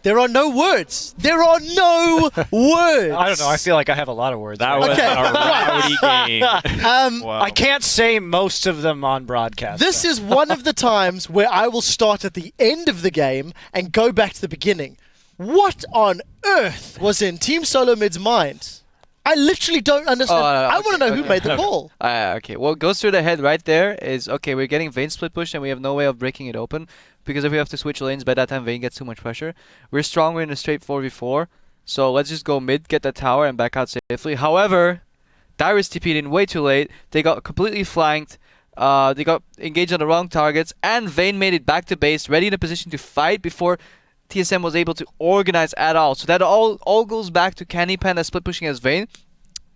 There are no words. There are no words. I don't know. I feel like I have a lot of words. That was Okay. a rowdy game. Wow. I can't say most of them on broadcast. This is one of the times where I will start at the end of the game and go back to the beginning. What on earth was in Team SoloMid's mind? I literally don't understand. I want to know who made the call. Okay, what goes through the head right there is, okay, we're getting Vayne split push and we have no way of breaking it open. Because if we have to switch lanes, by that time Vayne gets too much pressure. We're stronger in a straight 4v4. So let's just go mid, get the tower, and back out safely. However, Dyrus TP'd in way too late. They got completely flanked. They got engaged on the wrong targets. And Vayne made it back to base, ready in a position to fight before TSM was able to organize at all. So that all goes back to Candy Panda split pushing as Vayne,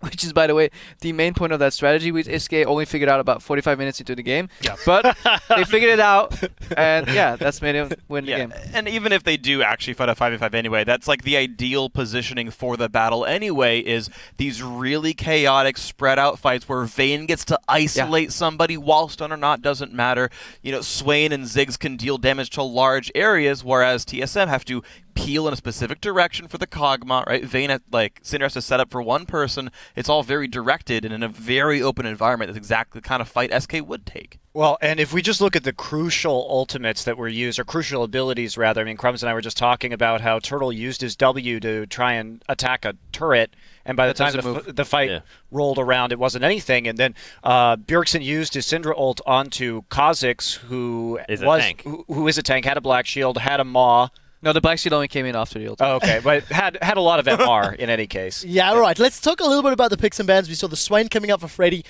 which is, by the way, the main point of that strategy, which SK only figured out about 45 minutes into the game. Yeah. But they figured it out, and yeah, that's made him win the game. And even if they do actually fight a 5v5 anyway, that's like the ideal positioning for the battle anyway, is these really chaotic, spread out fights where Vayne gets to isolate somebody, while stun or not, doesn't matter. You know, Swain and Ziggs can deal damage to large areas, whereas TSM have to peel in a specific direction for the Kog'Maw, right? Vayne, like, Cinder has to set up for one person. It's all very directed and in a very open environment. That's exactly the kind of fight SK would take. Well, and if we just look at the crucial ultimates that were used, or crucial abilities, rather, I mean, Crumbs and I were just talking about how Turtle used his W to try and attack a turret, and by the time the fight rolled around, it wasn't anything. And then Bjergsen used his Syndra ult onto Kha'Zix, who is a tank, had a black shield, had a Maw. No, the black shield only came in after the ult. Oh, okay, but had a lot of MR in any case. Yeah, all right. Let's talk a little bit about the picks and bans. We saw the Swain coming up for Freddy.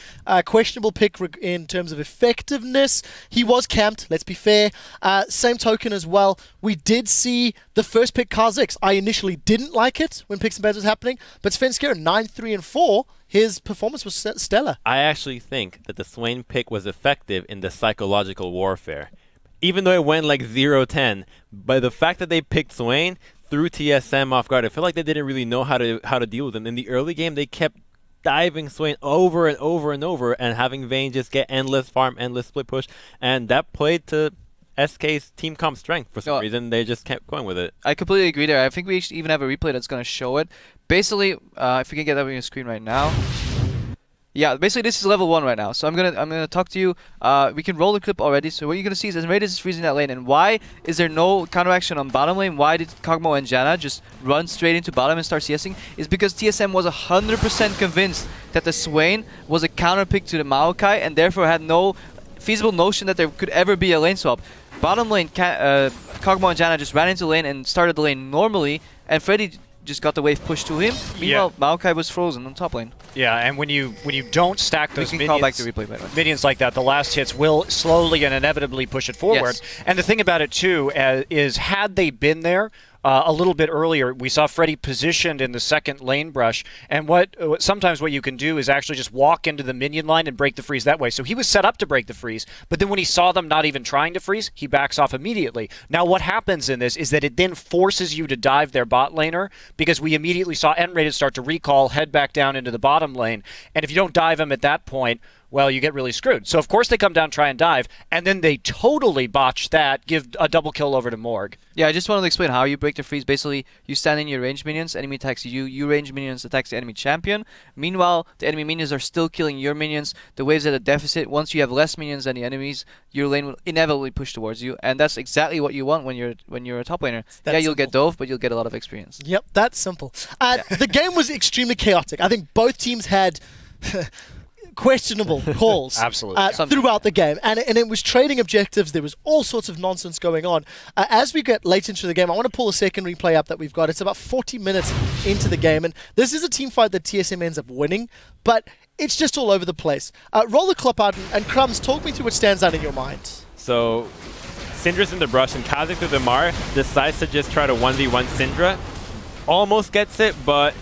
Questionable pick in terms of effectiveness. He was camped, let's be fair. Same token as well, we did see the first pick Kha'Zix. I initially didn't like it when picks and bans was happening, but Svenskeren 9, 3, and 4, his performance was stellar. I actually think that the Swain pick was effective in the psychological warfare. Even though it went like 0-10, but the fact that they picked Swain threw TSM off guard. I feel like they didn't really know how to deal with him. In the early game, they kept diving Swain over and over and over, and having Vayne just get endless farm, endless split push, and that played to SK's team comp strength for some reason. They just kept going with it. I completely agree there. I think we even have a replay that's going to show it. Basically, if we can get that on your screen right now. Yeah, basically this is level 1 right now. So I'm gonna talk to you. We can roll the clip already. So what you're gonna see is Raiders is freezing that lane. And why is there no counteraction on bottom lane? Why did Kog'Maw and Janna just run straight into bottom and start CSing? Is because TSM was 100% convinced that the Swain was a counter pick to the Maokai, and therefore had no feasible notion that there could ever be a lane swap. Bottom lane, Kog'Maw and Janna just ran into lane and started the lane normally, and Freddy just got the wave pushed to him. Meanwhile, Maokai was frozen on top lane. Yeah, and when you don't stack those minions, call back the replay, by the way. Minions like that, the last hits will slowly and inevitably push it forward. Yes. And the thing about it too is, had they been there a little bit earlier, we saw Freddy positioned in the second lane brush, and sometimes what you can do is actually just walk into the minion line and break the freeze that way. So he was set up to break the freeze, but then when he saw them not even trying to freeze, he backs off immediately. Now what happens in this is that it then forces you to dive their bot laner, because we immediately saw N-Rated start to recall, head back down into the bottom lane, and if you don't dive him at that point, well, you get really screwed. So of course they come down, try and dive, and then they totally botch that, give a double kill over to Morg. Yeah, I just wanted to explain how you break the freeze. Basically, you stand in your ranged minions, enemy attacks you, you range minions attacks the enemy champion. Meanwhile, the enemy minions are still killing your minions. The wave's at a deficit. Once you have less minions than the enemies, your lane will inevitably push towards you, and that's exactly what you want when you're a top laner. Yeah, you'll get dove, but you'll get a lot of experience. Yep, that's simple. The game was extremely chaotic. I think both teams had questionable calls throughout the game, and it was trading objectives. There was all sorts of nonsense going on. As we get late into the game, I want to pull a second replay up that we've got. It's about 40 minutes into the game, and this is a team fight that TSM ends up winning, but it's just all over the place. Roll the clip out, and Crumbs, talk me through what stands out in your mind. So Syndra's in the brush, and Kha'Zix with the Mar decides to just try to 1v1 Syndra. Almost gets it, but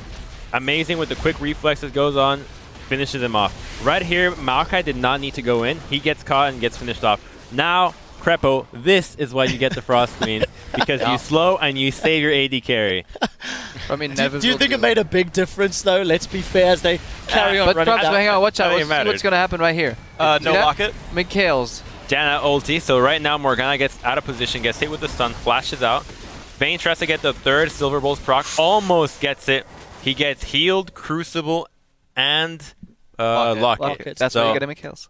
amazing with the quick reflexes goes on, finishes him off. Right here, Maokai did not need to go in. He gets caught and gets finished off. Now, Crepo, this is why you get the Frost Queen, because you slow and you save your AD carry. I mean, do you think it made a big difference, though? Let's be fair, as they carry on running down. Hang on, watch out. What's going to happen right here? No locket. Mikhail's. Janna ulti, so right now Morgana gets out of position, gets hit with the stun, flashes out. Vayne tries to get the third Silver Bulls proc, almost gets it. He gets healed, Crucible, and Locket. That's why you gotta make kills.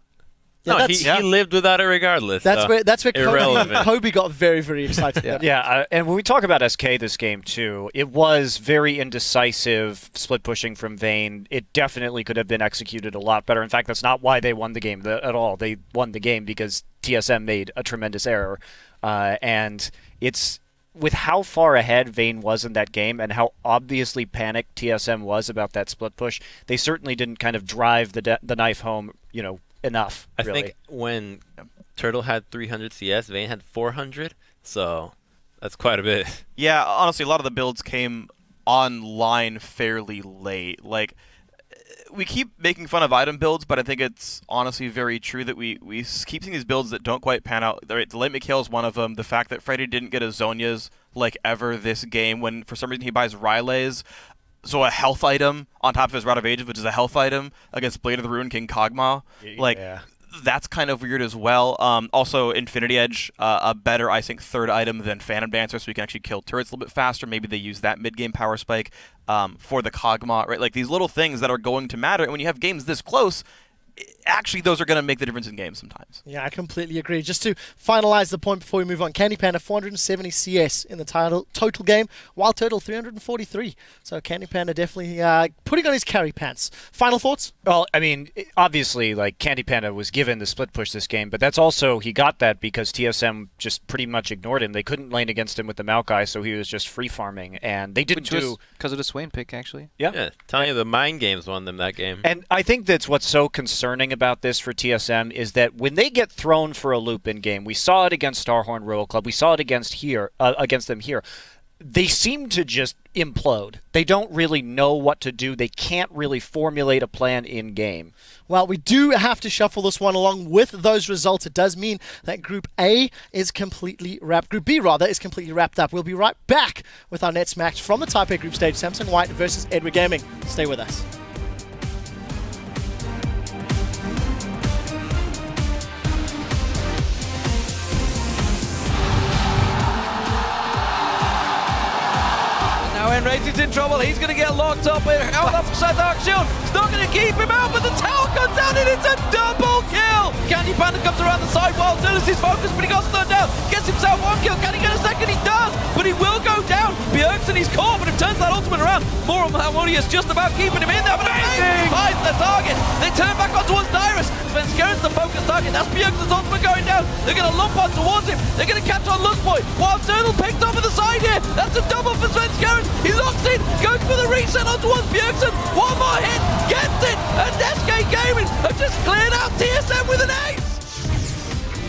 Yeah, no, he lived without it regardless. That's where irrelevant. Kobe got very, very excited. And when we talk about SK this game too, it was very indecisive split pushing from Vayne. It definitely could have been executed a lot better. In fact, that's not why they won the game at all. They won the game because TSM made a tremendous error. And it's with how far ahead Vayne was in that game and how obviously panicked TSM was about that split push, they certainly didn't kind of drive the knife home, enough. I think when Turtle had 300 CS, Vayne had 400, so that's quite a bit. Yeah, honestly, a lot of the builds came online fairly late. Like, we keep making fun of item builds, but I think it's honestly very true that we keep seeing these builds that don't quite pan out. The late McHale is one of them. The fact that Freddy didn't get a Zhonya's like ever this game when for some reason he buys Ryle's. So a health item on top of his Route of Ages, which is a health item against Blade of the Ruin King Kog'Maw. Like, that's kind of weird as well. Also, Infinity Edge, a better, I think, third item than Phantom Dancer, so you can actually kill turrets a little bit faster. Maybe they use that mid-game power spike for the Kog'Maw, right? Like, these little things that are going to matter. And when you have games this close, actually, those are going to make the difference in games sometimes. Yeah, I completely agree. Just to finalize the point before we move on, Candy Panda 470 CS in the total game, Wild Turtle 343. So Candy Panda definitely putting on his carry pants. Final thoughts? Well, I mean, obviously, like Candy Panda was given the split push this game, but that's also he got that because TSM just pretty much ignored him. They couldn't lane against him with the Maokai, so he was just free farming, and they didn't do because of the Swain pick actually. Yeah, telling you the mind games won them that game. And I think that's what's so concerning about this for TSM is that when they get thrown for a loop in game, we saw it against Starhorn Royal Club, we saw it against them here. They seem to just implode. They don't really know what to do. They can't really formulate a plan in game. Well, we do have to shuffle this one along with those results. It does mean that Group A is completely wrapped. Group B, rather, is completely wrapped up. We'll be right back with our next match from the Type A group stage, Samsung White versus Edward Gaming. Stay with us. When Racing's in trouble, he's going to get locked up out upside Dark Shield. It's not going to keep him out, but the tower comes down and it's a double kill. Candy Panda comes around the side while Dylan's his focus, but he got slowed down. Gets himself one kill. Can he get a second? He does, but he will go down. Bjergsen, he's caught, but it turns that ultimate around. More on Harmonious just about keeping him in there, but Amazing finds the target. They turn back on towards Dyrus. Svenskerin's the focus target. That's Bjergsen's ultimate going down. They're going to lump on towards him. They're going to catch on Lustboy. Wild Turtle picked off at the side here. That's a double for Svenskerin. He locks in, goes for the reset on towards Bjergsen. One more hit, gets it, and SK Gaming have just